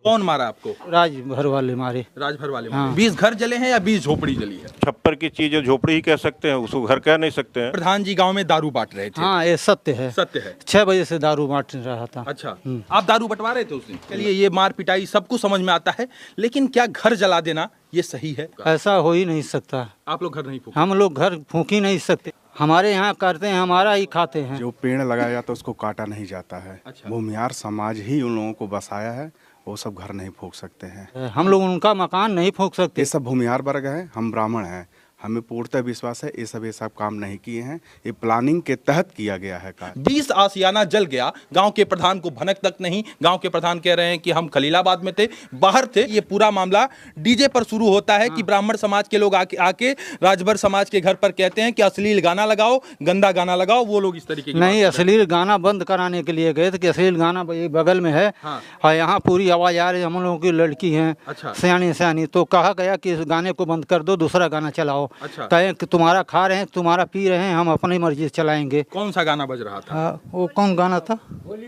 कौन मारा आपको? राजभर वाले मारे। राजभर वाले हाँ। 20 घर जले हैं या 20 झोपड़ी जली है? छप्पर की चीज है, झोपड़ी ही कह सकते हैं, उसको घर कह नहीं सकते हैं। प्रधान जी गांव में दारू बांट रहे थे। हाँ, ये सत्य है। सत्य है। 6 बजे से दारू बांट रहा था। अच्छा, आप दारू बंटवा रहे थे उस दिन? चलिए, ये मार पिटाई सब कुछ समझ में आता है, लेकिन क्या घर जला देना ये सही है? ऐसा हो ही नहीं सकता। आप लोग घर नहीं फूंके? हम लोग घर फूंक ही नहीं सकते। हमारे यहाँ करते हैं, हमारा ही खाते हैं। जो पेड़ लगाया जाता है उसको काटा नहीं जाता है। अच्छा। भूमियार समाज ही उन लोगों को बसाया है, वो सब घर नहीं फूंक सकते हैं। हम लोग उनका मकान नहीं फूंक सकते। ये सब भूमियार वर्ग है, हम ब्राह्मण हैं, हमें पूर्णतः विश्वास है ये सब काम नहीं किए हैं, ये प्लानिंग के तहत किया गया है कार्य। 20 आशियाना जल गया, गांव के प्रधान को भनक तक नहीं। गांव के प्रधान कह रहे हैं कि हम खलीलाबाद में थे, बाहर थे। ये पूरा मामला डीजे पर शुरू होता है कि ब्राह्मण समाज के लोग आके राजभर समाज के घर पर कहते हैं कि अश्लील गाना लगाओ, गंदा गाना लगाओ। वो लोग इस तरीके की नहीं, अश्लील गाना बंद कराने के लिए गए थे कि अश्लील गाना बगल में है। हाँ। और यहाँ पूरी आवाज आ रही है, हम लोगों की लड़की हैं। अच्छा। सयानी, तो कहा गया कि इस गाने को बंद कर दो, दूसरा गाना चलाओ। अच्छा। कहें कि तुम्हारा खा रहे हैं, तुम्हारा पी रहे हैं, हम अपनी मर्जी से चलाएंगे। कौन सा गाना बज रहा था? वो कौन गाना था? होली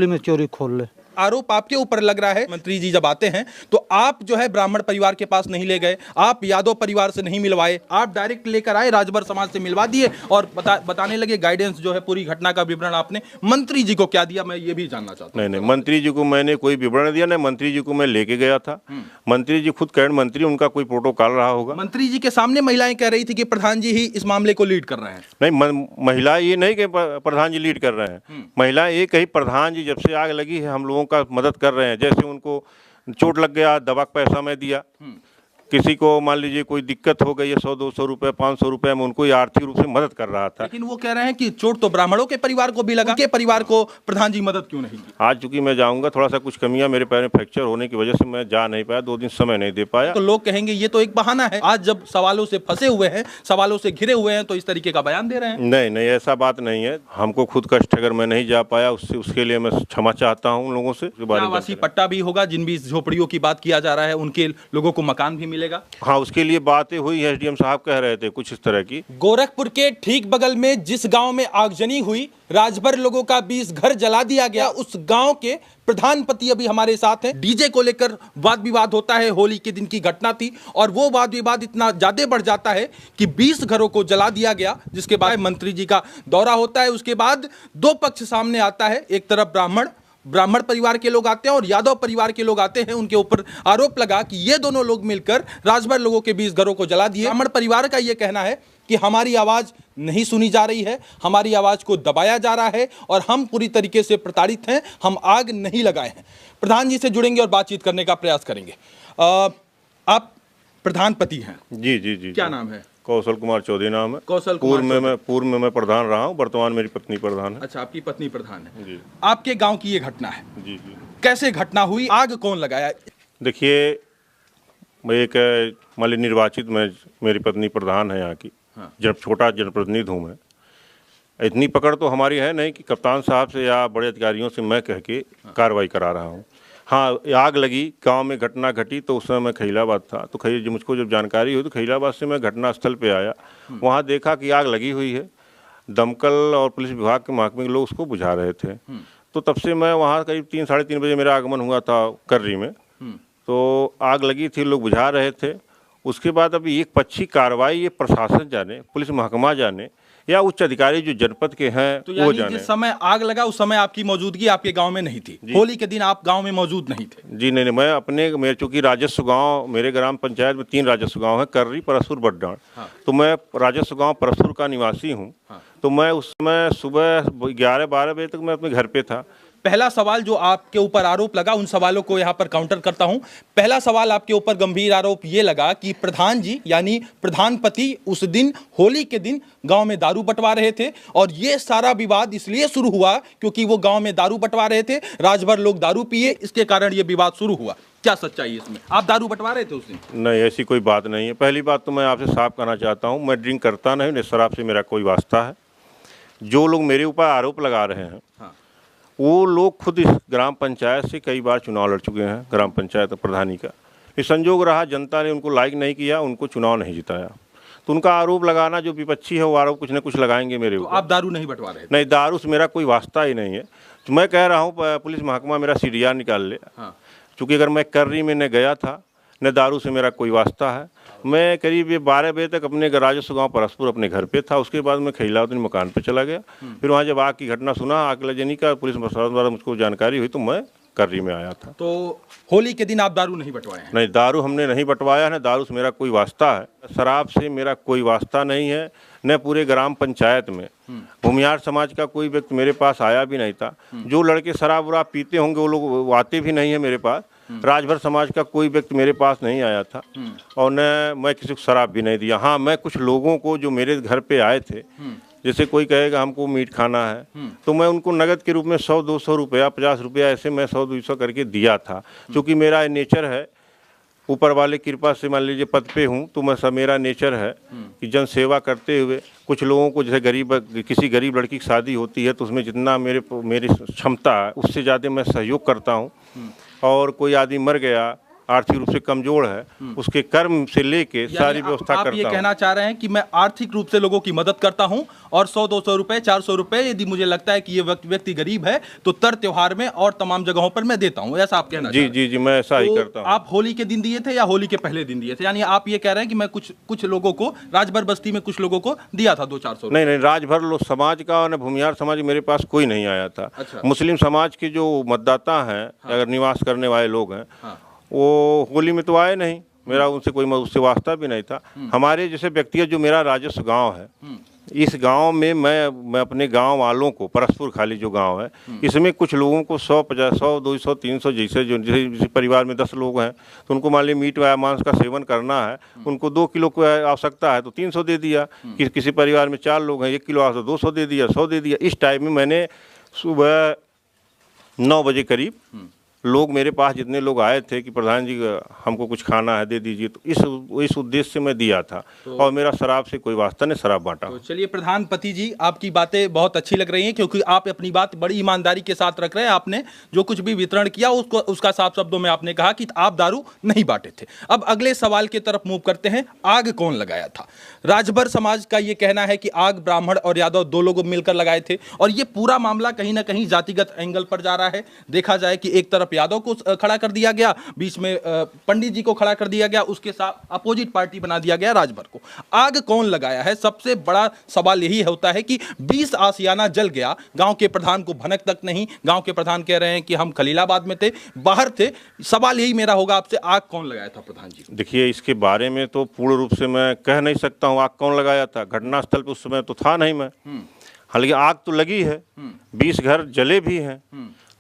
में चोरी खोल ले। आरोप आपके ऊपर लग रहा है। मंत्री जी जब आते हैं तो आप जो है ब्राह्मण परिवार के पास नहीं ले गए, आप यादव परिवार से नहीं मिलवाए, आप डायरेक्ट लेकर आए, राजभर समाज से मिलवा दिए और बताने लगे गाइडेंस जो है, पूरी घटना का विवरण आपने मंत्री जी को क्या दिया, मैं ये भी जानना चाहता हूँ। नहीं, मंत्री जी को मैंने कोई विवरण दिया नहीं, मंत्री जी को मैं लेके गया था। मंत्री जी खुद कैंट मंत्री, उनका कोई प्रोटोकॉल रहा होगा। मंत्री जी के सामने महिलाएं कह रही थी कि प्रधान जी ही इस मामले को लीड कर रहे हैं। नहीं, महिला ये नहीं कि प्रधान जी लीड कर रहे हैं, महिला ये कही प्रधान जी जब से आग लगी है हम लोगों का मदद कर रहे हैं। जैसे उनको चोट लग गया, दवा का पैसा मैं दिया, किसी को मान लीजिए कोई दिक्कत हो गई है, 100-200 रुपए 500 रुपए में उनको आर्थिक रूप से मदद कर रहा था। लेकिन वो कह रहे हैं कि चोट तो ब्राह्मणों के परिवार को भी लगा, के परिवार को प्रधान जी मदद क्यों नहीं की? आज चूंकि मैं जाऊंगा, थोड़ा सा कुछ कमियां मेरे पैर में फ्रैक्चर होने की वजह से मैं जा नहीं पाया, 2 दिन समय नहीं दे पाया। तो लोग कहेंगे ये तो एक बहाना है, आज जब सवालों से फंसे हुए हैं, सवालों से घिरे हुए हैं, तो इस तरीके का बयान दे रहे हैं। नहीं, ऐसा बात नहीं है। हमको खुद कष्ट अगर मैं नहीं जा पाया उसके लिए मैं क्षमा चाहता हूँ उन लोगों से। आवासीय पट्टा भी होगा, जिन भी झोपड़ियों की बात किया जा रहा है उनके लोगों को मकान भी मिलेगा। हाँ, उसके लिए बातें हुई, एसडीएम साहब कह रहे थे कुछ इस तरह की। गोरखपुर के ठीक बगल में जिस गांव में आगजनी हुई, राजभर लोगों का 20 घर जला दिया गया, उस गांव के प्रधानपति अभी हमारे साथ हैं। डीजे को लेकर वाद विवाद होता है, होली के दिन की घटना थी और वो वाद विवाद इतना ज्यादा बढ़ जाता है कि 20 घरों को जला दिया गया, जिसके बाद मंत्री जी का दौरा होता है। उसके बाद 2 पक्ष सामने आता है, एक तरफ ब्राह्मण परिवार के लोग आते हैं और यादव परिवार के लोग आते हैं। उनके ऊपर आरोप लगा कि ये दोनों लोग मिलकर राजभर लोगों के 20 घरों को जला दिए। ब्राह्मण परिवार का ये कहना है कि हमारी आवाज नहीं सुनी जा रही है, हमारी आवाज को दबाया जा रहा है और हम पूरी तरीके से प्रताड़ित हैं, हम आग नहीं लगाए हैं। प्रधान जी से जुड़ेंगे और बातचीत करने का प्रयास करेंगे। आप प्रधानपति हैं? जी। क्या नाम है? कौशल कुमार चौधरी नाम है। कौशल कुमार पूर्व में मैं प्रधान रहा हूँ, वर्तमान मेरी पत्नी प्रधान है। अच्छा, आपकी पत्नी प्रधान है जी। आपके गांव की ये घटना है। जी। कैसे घटना हुई, आग कौन लगाया? देखिए, मैं एक मान लीजिए निर्वाचित, मेरी पत्नी प्रधान है यहाँ की। हाँ। जब छोटा जनप्रतिनिधि हूँ मैं, इतनी पकड़ तो हमारी है नहीं कि कप्तान साहब से या बड़े अधिकारियों से मैं कह के कार्रवाई करा रहा हूँ। हाँ, आग लगी, गांव में घटना घटी तो उस समय मैं खलीलाबाद था, तो मुझको जब जानकारी हुई तो खलीलाबाद से मैं घटनास्थल पे आया। वहाँ देखा कि आग लगी हुई है, दमकल और पुलिस विभाग के महकमे के लोग उसको बुझा रहे थे। तो तब से मैं वहाँ करीब 3-3:30 बजे मेरा आगमन हुआ था कर्री में, तो आग लगी थी, लोग बुझा रहे थे। उसके बाद अभी एक पक्षी कार्रवाई ये प्रशासन जाने, पुलिस महकमा जाने या उच्च अधिकारी जो जनपद के हैं तो वो जाने। जिस समय आग लगा उस समय आपकी मौजूदगी आपके गांव में नहीं थी? होली के दिन आप गांव में मौजूद नहीं थे? जी नहीं, मैं मेरे चूंकि राजस्व गांव, मेरे ग्राम पंचायत में 3 राजस्व गांव है, कर्री, परसुर, बड्डाण। हाँ। तो मैं राजस्व गांव परसुर का निवासी हूँ। हाँ। तो मैं उस समय सुबह 11-12 बजे तक मैं अपने घर पे था। पहला सवाल जो आपके ऊपर आरोप लगा, उन सवालों को यहां पर काउंटर करता हूं। पहला सवाल आपके ऊपर गंभीर आरोप ये लगा कि प्रधान जी यानी प्रधानपति उस दिन होली के दिन गांव में दारू बंटवा रहे थे और ये सारा विवाद इसलिए शुरू हुआ क्योंकि वो गांव में दारू बंटवा रहे थे, राजभर लोग दारू पिए, इसके कारण ये विवाद शुरू हुआ। क्या सच्चाई है इसमें? आप दारू बंटवा रहे थे उस दिन? नहीं, ऐसी कोई बात नहीं है। पहली बात तो मैं आपसे साफ कहना चाहता हूँ, मैं ड्रिंक करता नहीं, शराब से मेरा कोई वास्ता है। जो लोग मेरे ऊपर आरोप लगा रहे हैं, हाँ, वो लोग खुद इस ग्राम पंचायत से कई बार चुनाव लड़ चुके हैं, ग्राम पंचायत प्रधानी का। ये संजोग रहा, जनता ने उनको लाइक नहीं किया, उनको चुनाव नहीं जिताया, तो उनका आरोप लगाना जो विपक्षी है वो आरोप कुछ न कुछ लगाएंगे मेरे ऊपर। तो आप दारू नहीं बंटवा रहे थे? नहीं, दारू से मेरा कोई वास्ता ही नहीं है। तो मैं कह रहा हूँ पुलिस महकमा मेरा CDR निकाल ले। चूँकि अगर मैं कर्री में न गया था न दारू से मेरा कोई वास्ता है। मैं करीब ये 12 बजे तक अपने राजस्व गांव परसपुर अपने घर पे था। उसके बाद मैं खैलावतनी मकान पे चला गया। फिर वहाँ जब आग की घटना सुना, आग लगने का पुलिस प्रशासन द्वारा मुझको जानकारी हुई तो मैं कर्री में आया था। तो होली के दिन आप दारू नहीं बंटवाए हैं? नहीं, दारू हमने नहीं बंटवाया है। दारू से मेरा कोई वास्ता है, शराब से मेरा कोई वास्ता नहीं है। न पूरे ग्राम पंचायत में भूमियार समाज का कोई व्यक्ति मेरे पास आया भी नहीं था। जो लड़के शराब वराब पीते होंगे वो लोग आते भी नहीं है मेरे पास। राजभर समाज का कोई व्यक्ति मेरे पास नहीं आया था और न मैं किसी को शराब भी नहीं दिया। हाँ, मैं कुछ लोगों को जो मेरे घर पे आए थे, जैसे कोई कहेगा हमको मीट खाना है तो मैं उनको नगद के रूप में 100-200 रुपया, 50 रुपया ऐसे मैं 100-200 करके दिया था। क्योंकि मेरा नेचर है, ऊपर वाले कृपा से मान लीजिए पद पे हूँ तो मैं सब मेरा नेचर है कि जन सेवा करते हुए कुछ लोगों को, जैसे किसी गरीब लड़की की शादी होती है तो उसमें जितना मेरी क्षमता है उससे ज़्यादा मैं सहयोग करता हूँ। और कोई आदमी मर गया, आर्थिक रूप से कमजोर है, उसके कर्म से लेके सारी व्यवस्था करता हूँ। आप ये कहना चाह रहे हैं कि मैं आर्थिक रूप से लोगों की मदद करता हूँ और 100-200 रुपए, 400 रुपए यदि मुझे लगता है कि ये व्यक्ति गरीब है तो तर त्योहार में और तमाम जगहों पर मैं देता हूँ, ऐसा आप कहना चाह रहे हैं? जी, मैं ऐसा ही करता हूँ। आप होली के दिन दिए थे या होली के पहले दिन दिए थे? यानी आप ये कह रहे हैं कि मैं कुछ लोगों को, राजभर बस्ती में कुछ लोगों को दिया था 200-400? नहीं, राजभर लोग समाज का और भूमियार समाज मेरे पास कोई नहीं आया था। अच्छा। मुस्लिम समाज के जो मतदाता हैं, अगर निवास करने वाले लोग हैं, वो होली में तो आए नहीं। मेरा उससे वास्ता भी नहीं था। हमारे जैसे व्यक्तिगत जो मेरा राजस्व गांव है, इस गांव में मैं अपने गांव वालों को, परसपुर खाली जो गांव है, इसमें कुछ लोगों को 100, 200, 300 जैसे परिवार में 10 लोग हैं तो उनको मान लीजिए मीट या मांस का सेवन करना है, उनको 2 किलो की आवश्यकता है तो 300 दे दिया। किसी परिवार में 4 लोग हैं, 1 किलो आवश्यक 200 दे दिया, 100 दे दिया। इस टाइप में मैंने सुबह 9 बजे करीब लोग मेरे पास जितने लोग आए थे कि प्रधान जी हमको कुछ खाना है दे दीजिए, तो इस उद्देश्य से मैं दिया था। और मेरा शराब से कोई वास्ता नहीं, शराब बांटा। तो चलिए प्रधानपति जी, आपकी बातें बहुत अच्छी लग रही हैं क्योंकि आप अपनी बात बड़ी ईमानदारी के साथ रख रहे हैं। आपने जो कुछ भी वितरण किया उसका साफ शब्दों में आपने कहा कि आप दारू नहीं बांटे थे। अब अगले सवाल की तरफ मूव करते हैं। आग कौन लगाया था? राजभर समाज का ये कहना है कि आग ब्राह्मण और यादव 2 लोग मिलकर लगाए थे और ये पूरा मामला कहीं ना कहीं जातिगत एंगल पर जा रहा है। देखा जाए कि एक तरफ यादव को खड़ा कर दिया गया, बीच में पंडित जी को खड़ा कर दिया गया, उसके साथ अपोजिट पार्टी बना दिया गया राजभर को। आग कौन लगाया है? सबसे बड़ा सवाल यही होता है कि 20 आशियाना जल गया, गांव के प्रधान को भनक तक नहीं। गांव के प्रधान कह रहे हैं कि हम खलीलाबाद में थे, बाहर थे। सवाल यही मेरा होगा आपसे, आग कौन लगाया था प्रधान जी? देखिए, इसके बारे में तो पूर्ण रूप से मैं कह नहीं सकता हूँ आग कौन लगाया था। घटनास्थल पे उस समय तो था नहीं मैं। हालांकि आग तो लगी है, 20 घर जले भी हैं,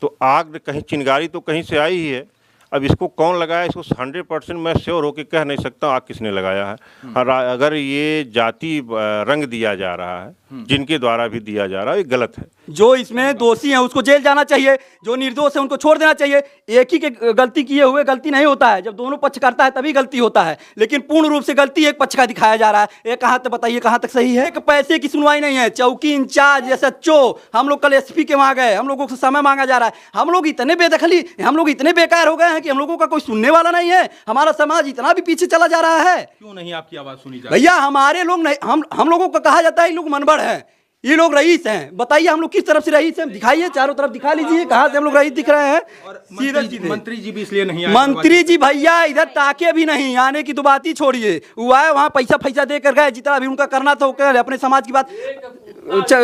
तो आग कहीं चिंगारी तो कहीं से आई ही है। अब इसको कौन लगाया, इसको 100% मैं श्योर होकर कह नहीं सकता आग किसने लगाया है। और अगर ये जाति रंग दिया जा रहा है, जिनके द्वारा भी दिया जा रहा है, ये गलत है। जो इसमें दोषी हैं उसको जेल जाना चाहिए, जो निर्दोष है उनको छोड़ देना चाहिए। एक ही के गलती किए हुए गलती नहीं होता है, जब दोनों पक्ष करता है तभी गलती होता है। लेकिन पूर्ण रूप से गलती एक पक्ष का दिखाया जा रहा है। ये कहाँ तक बताइए, कहाँ तक सही है? एक पैसे की सुनवाई नहीं है। चौकी इंचार्ज SHO, हम लोग कल SP के वहाँ गए, हम लोगों से समय मांगा जा रहा है। हम लोग इतने बेदखली, हम लोग इतने बेकार हो गए हैं कि हम लोगों का कोई सुनने वाला नहीं है। हमारा समाज इतना भी पीछे चला जा रहा है। क्यों नहीं आपकी आवाज सुनी जा रही? भैया हमारे लोग नहीं, हम लोगों को कहा जाता है ये लोग मनबड़ हैं, ये लोग रईस हैं। बताइए हम लोग किस तरफ से रईस हैं? दिखाइए, चारों तरफ दिखा लीजिए कहाँ से हम लोग रईस दिख रहे हैं। मंत्री जी भी इसलिए नहीं आए। मंत्री जी भैया इधर ताके भी नहीं, आने की तो बात ही छोड़िए। वो आए वहाँ पैसा दे कर गए, जितना भी उनका करना था वो कर, अपने समाज की बात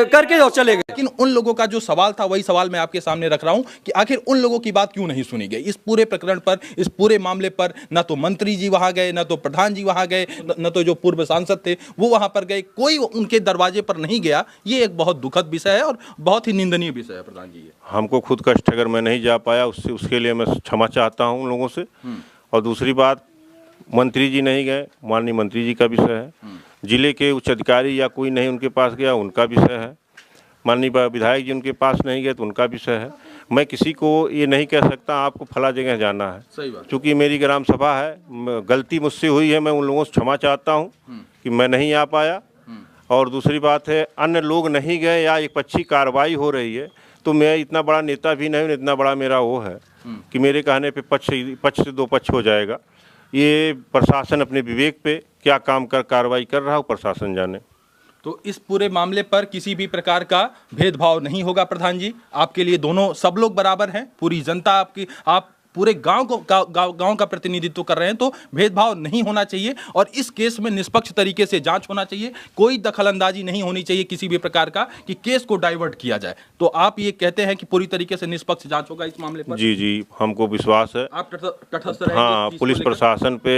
करके और चले गए। लेकिन उन लोगों का जो सवाल था वही सवाल मैं आपके सामने रख रहा हूं कि आखिर उन लोगों की बात क्यों नहीं सुनी गई इस पूरे प्रकरण पर, इस पूरे मामले पर? ना तो मंत्री जी वहां गए, ना तो प्रधान जी वहां गए, न तो जो पूर्व सांसद थे वो वहां पर गए, कोई उनके दरवाजे पर नहीं गया। ये एक बहुत दुखद विषय है और बहुत ही निंदनीय विषय है प्रधान जी। हमको खुद कष्ट अगर मैं नहीं जा पाया उसके लिए मैं क्षमा चाहता हूँ उन लोगों से। और दूसरी बात, मंत्री जी नहीं गए, माननीय मंत्री जी का विषय है। जिले के उच्च अधिकारी या कोई नहीं उनके पास गया, उनका विषय है। माननीय विधायक जी उनके पास नहीं गए तो उनका विषय है। मैं किसी को ये नहीं कह सकता आपको फला जगह जाना है। सही बात। चूँकि मेरी ग्राम सभा है, गलती मुझसे हुई है, मैं उन लोगों से क्षमा चाहता हूँ कि मैं नहीं आ पाया। और दूसरी बात है, अन्य लोग नहीं गए या एक पक्षी कार्रवाई हो रही है, तो मैं इतना बड़ा नेता भी नहीं, इतना बड़ा मेरा वो है कि मेरे कहने पे पक्ष से 2 पक्ष हो जाएगा। ये प्रशासन अपने विवेक पे क्या काम कर कार्रवाई कर रहा हो, प्रशासन जाने। तो इस पूरे मामले पर किसी भी प्रकार का भेदभाव नहीं होगा प्रधान जी, आपके लिए दोनों सब लोग बराबर हैं, पूरी जनता आपकी, आप पूरे गांव का प्रतिनिधित्व कर रहे हैं, तो भेदभाव नहीं होना चाहिए और इस केस में निष्पक्ष तरीके से जांच होना चाहिए, कोई दखलंदाजी नहीं होनी चाहिए किसी भी प्रकार का कि केस को डाइवर्ट किया जाए। तो आप ये कहते हैं कि पूरी तरीके से निष्पक्ष जांच होगा इस मामले पर? जी, हमको विश्वास है। आप तटस्थ रहेंगे? हाँ, पुलिस प्रशासन पे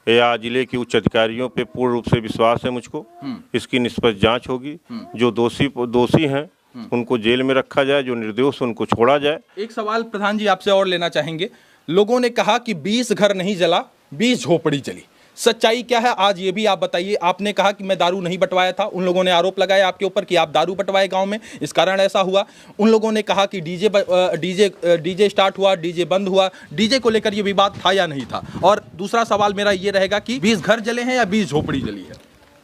या जिले के उच्च अधिकारियों पे पूर्ण रूप से विश्वास है मुझको। इसकी निष्पक्ष जांच होगी, जो दोषी हैं उनको जेल में रखा जाए, जो निर्दोष उनको छोड़ा जाए। एक सवाल प्रधान जी आपसे और लेना चाहेंगे, लोगों ने कहा कि 20 घर नहीं जला, 20 झोपड़ी जली, सच्चाई क्या है आज ये भी आप बताइए। आपने कहा कि मैं दारू नहीं बंटवाया था, उन लोगों ने आरोप लगाया आपके ऊपर कि आप दारू बंटवाए गांव में, इस कारण ऐसा हुआ। उन लोगों ने कहा कि डीजे स्टार्ट हुआ, डीजे बंद हुआ, डीजे को लेकर ये विवाद था या नहीं था? और दूसरा सवाल मेरा ये रहेगा कि 20 घर जले हैं या 20 झोपड़ी जली है?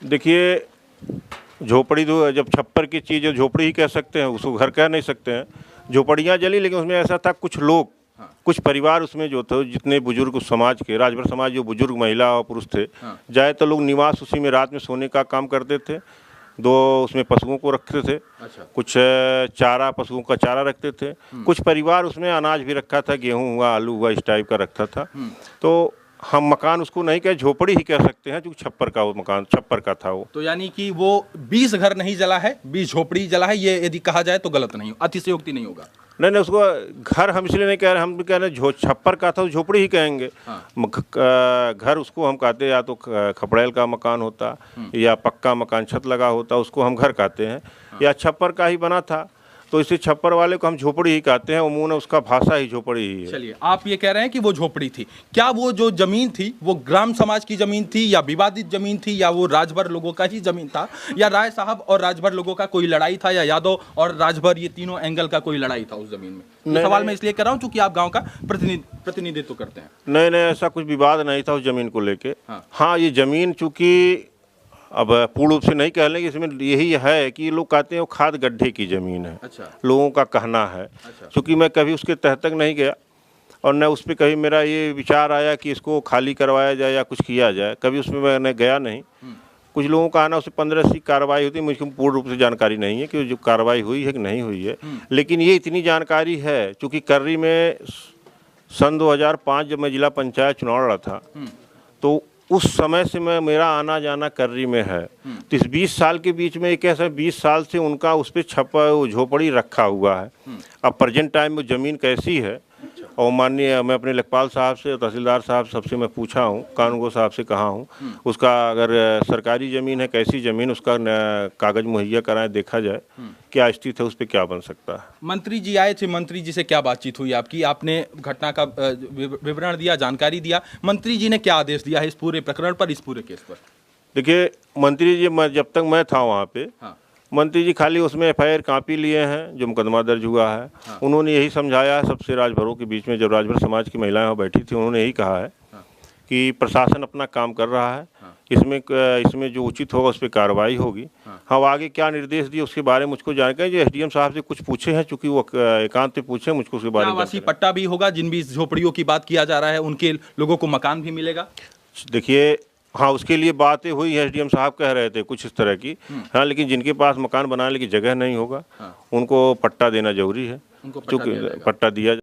देखिए, झोपड़ी तो जब छप्पर की चीज़ झोपड़ी ही कह सकते हैं, उसको घर कह नहीं सकते हैं। झोपड़ियाँ जली, लेकिन उसमें ऐसा था कुछ लोग, कुछ परिवार उसमें जो थे, जितने बुजुर्ग उस समाज के, राजभर समाज जो बुजुर्ग महिला और पुरुष थे, ज़्यादातर लोग निवास उसी में रात में सोने का काम करते थे। 2 उसमें पशुओं को रखते थे। अच्छा। कुछ चारा, पशुओं का चारा रखते थे। कुछ परिवार उसमें अनाज भी रखा था, गेहूँ हुआ, आलू हुआ, इस टाइप का रखता था। तो हम मकान उसको नहीं कह, झोपड़ी ही कह सकते हैं, क्योंकि छप्पर का वो मकान, छप्पर का था वो। तो यानी कि वो 20 घर नहीं जला है, 20 झोपड़ी जला है, ये यदि कहा जाए तो गलत नहीं, अतिशयोक्ति नहीं होगा? नहीं, उसको घर हम इसलिए नहीं कह रहे, हम भी कह रहे हैं छप्पर का था तो झोपड़ी ही कहेंगे। हाँ। घर उसको हम कहते, या तो खपड़ैल का मकान होता या पक्का मकान छत लगा होता, उसको हम घर कहते हैं। हाँ। या छप्पर का ही बना था तो इसे छप्पर वाले को हम झोपड़ी ही कहते हैं, उमूमन उसका भाषा ही झोपड़ी ही है। चलिए, आप ये कह रहे हैं कि वो झोपड़ी थी, क्या वो जो जमीन थी वो ग्राम समाज की जमीन थी या विवादित जमीन थी, या वो राजभर लोगों का ही जमीन था, या राय साहब और राजभर लोगों का कोई लड़ाई था, या यादव और राजभर ये तीनों एंगल का कोई लड़ाई था उस जमीन में? सवाल मैं इसलिए कर रहा हूँ क्योंकि आप गाँव का प्रतिनिधित्व करते हैं। नहीं, ऐसा कुछ विवाद नहीं था उस जमीन को लेके। हाँ, ये जमीन चूंकि अब पूर्ण रूप से नहीं कह लेंगे, इसमें यही है कि लोग कहते हैं वो खाद गड्ढे की ज़मीन है। अच्छा। लोगों का कहना है। अच्छा। क्योंकि मैं कभी उसके तह तक नहीं गया और न उस पर कभी मेरा ये विचार आया कि इसको खाली करवाया जाए या कुछ किया जाए, कभी उसमें मैंने गया नहीं। कुछ लोगों का आना, उससे 15 की कार्रवाई होती है, मुझे पूर्ण रूप से जानकारी नहीं है कि जो कार्रवाई हुई है कि नहीं हुई है। लेकिन ये इतनी जानकारी है, चूँकि कर्री में सन 2005 जब मैं जिला पंचायत चुनाव लड़ा था, तो उस समय से मेरा आना जाना कर्री में है। तो इस 20 साल के बीच में एक ऐसा 20 साल से उनका उस पर छपा झोपड़ी रखा हुआ है। अब प्रेजेंट टाइम में ज़मीन कैसी है, और माननीय मैं अपने लेखपाल साहब से, तहसीलदार साहब सबसे मैं पूछा हूँ, कानूनगो साहब से कहा हूँ, उसका अगर सरकारी ज़मीन है, कैसी ज़मीन, उसका कागज़ मुहैया कराएं, देखा जाए क्या स्थिति है, उस पर क्या बन सकता है। मंत्री जी आए थे, मंत्री जी से क्या बातचीत हुई आपकी? आपने घटना का विवरण दिया, जानकारी दिया, मंत्री जी ने क्या आदेश दिया है इस पूरे प्रकरण पर, इस पूरे केस पर? देखिए, मंत्री जी जब तक मैं था वहाँ पे, मंत्री जी खाली उसमें FIR कॉपी लिए हैं जो मुकदमा दर्ज हुआ है। हाँ। उन्होंने यही समझाया है सबसे, राजभरों के बीच में जब राजभर समाज की महिलाएं वहाँ बैठी थी, उन्होंने यही कहा है कि प्रशासन अपना काम कर रहा है। हाँ। इसमें जो उचित होगा उस पर कार्रवाई होगी। हाँ, आगे क्या निर्देश दिए उसके बारे में मुझको जानकारी, जो SDM साहब से कुछ पूछे हैं, चूँकि वो एकांत में पूछे, मुझको उसके बारे में। आवासीय पट्टा भी होगा, जिन भी झोपड़ियों की बात किया जा रहा है उनके लोगों को मकान भी मिलेगा? देखिए, हाँ, उसके लिए बातें हुई है, SDM साहब कह रहे थे कुछ इस तरह की। हाँ, लेकिन जिनके पास मकान बनाने की जगह नहीं होगा, उनको पट्टा देना जरूरी है, क्योंकि पट्टा दिया